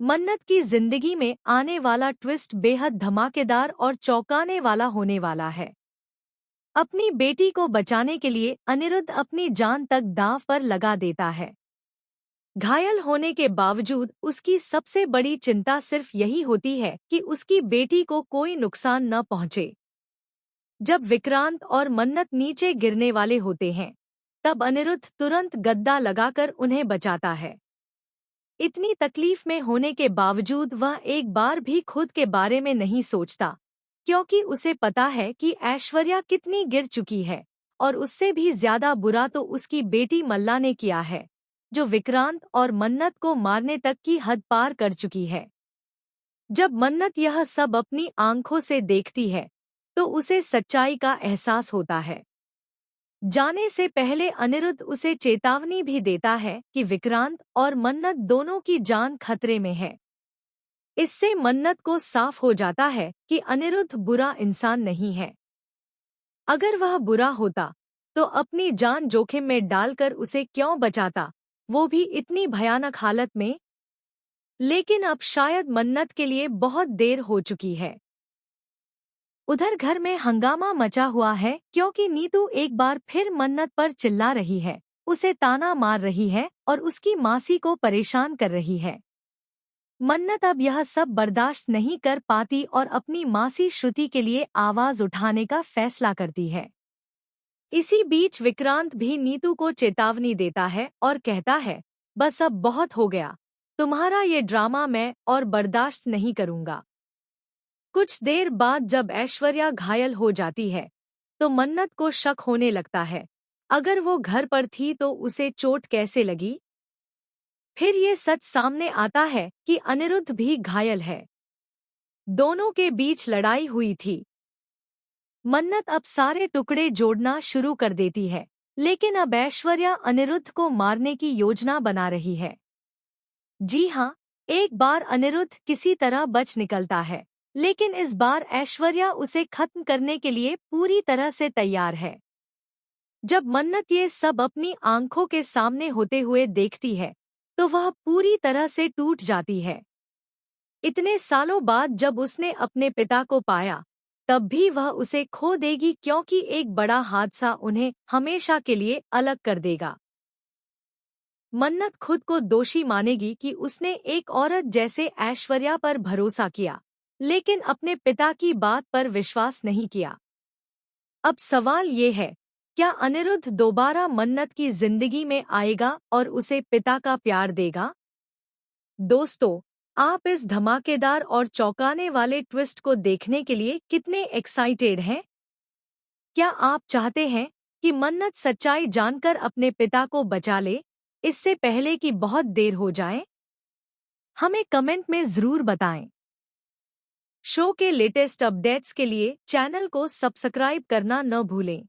मन्नत की जिंदगी में आने वाला ट्विस्ट बेहद धमाकेदार और चौंकाने वाला होने वाला है। अपनी बेटी को बचाने के लिए अनिरुद्ध अपनी जान तक दांव पर लगा देता है। घायल होने के बावजूद उसकी सबसे बड़ी चिंता सिर्फ यही होती है कि उसकी बेटी को कोई नुकसान न पहुंचे। जब विक्रांत और मन्नत नीचे गिरने वाले होते हैं, तब अनिरुद्ध तुरंत गद्दा लगाकर उन्हें बचाता है। इतनी तकलीफ में होने के बावजूद वह एक बार भी खुद के बारे में नहीं सोचता, क्योंकि उसे पता है कि ऐश्वर्या कितनी गिर चुकी है और उससे भी ज्यादा बुरा तो उसकी बेटी मल्ला ने किया है, जो विक्रांत और मन्नत को मारने तक की हद पार कर चुकी है। जब मन्नत यह सब अपनी आंखों से देखती है, तो उसे सच्चाई का एहसास होता है। जाने से पहले अनिरुद्ध उसे चेतावनी भी देता है कि विक्रांत और मन्नत दोनों की जान खतरे में है। इससे मन्नत को साफ हो जाता है कि अनिरुद्ध बुरा इंसान नहीं है। अगर वह बुरा होता तो अपनी जान जोखिम में डालकर उसे क्यों बचाता, वो भी इतनी भयानक हालत में। लेकिन अब शायद मन्नत के लिए बहुत देर हो चुकी है। उधर घर में हंगामा मचा हुआ है, क्योंकि नीतू एक बार फिर मन्नत पर चिल्ला रही है, उसे ताना मार रही है और उसकी मासी को परेशान कर रही है। मन्नत अब यह सब बर्दाश्त नहीं कर पाती और अपनी मासी श्रुति के लिए आवाज उठाने का फैसला करती है। इसी बीच विक्रांत भी नीतू को चेतावनी देता है और कहता है, बस अब बहुत हो गया, तुम्हारा ये ड्रामा मैं और बर्दाश्त नहीं करूंगा। कुछ देर बाद जब ऐश्वर्या घायल हो जाती है, तो मन्नत को शक होने लगता है, अगर वो घर पर थी तो उसे चोट कैसे लगी। फिर ये सच सामने आता है कि अनिरुद्ध भी घायल है। दोनों के बीच लड़ाई हुई थी। मन्नत अब सारे टुकड़े जोड़ना शुरू कर देती है, लेकिन अब ऐश्वर्या अनिरुद्ध को मारने की योजना बना रही है। जी हाँ, एक बार अनिरुद्ध किसी तरह बच निकलता है, लेकिन इस बार ऐश्वर्या उसे खत्म करने के लिए पूरी तरह से तैयार है। जब मन्नत ये सब अपनी आंखों के सामने होते हुए देखती है, तो वह पूरी तरह से टूट जाती है। इतने सालों बाद जब उसने अपने पिता को पाया, तब भी वह उसे खो देगी, क्योंकि एक बड़ा हादसा उन्हें हमेशा के लिए अलग कर देगा। मन्नत खुद को दोषी मानेगी कि उसने एक औरत जैसे ऐश्वर्या पर भरोसा किया, लेकिन अपने पिता की बात पर विश्वास नहीं किया। अब सवाल ये है, क्या अनिरुद्ध दोबारा मन्नत की जिंदगी में आएगा और उसे पिता का प्यार देगा? दोस्तों, आप इस धमाकेदार और चौंकाने वाले ट्विस्ट को देखने के लिए कितने एक्साइटेड हैं? क्या आप चाहते हैं कि मन्नत सच्चाई जानकर अपने पिता को बचा ले, इससे पहले कि बहुत देर हो जाए? हमें कमेंट में जरूर बताएं। शो के लेटेस्ट अपडेट्स के लिए चैनल को सब्सक्राइब करना न भूलें।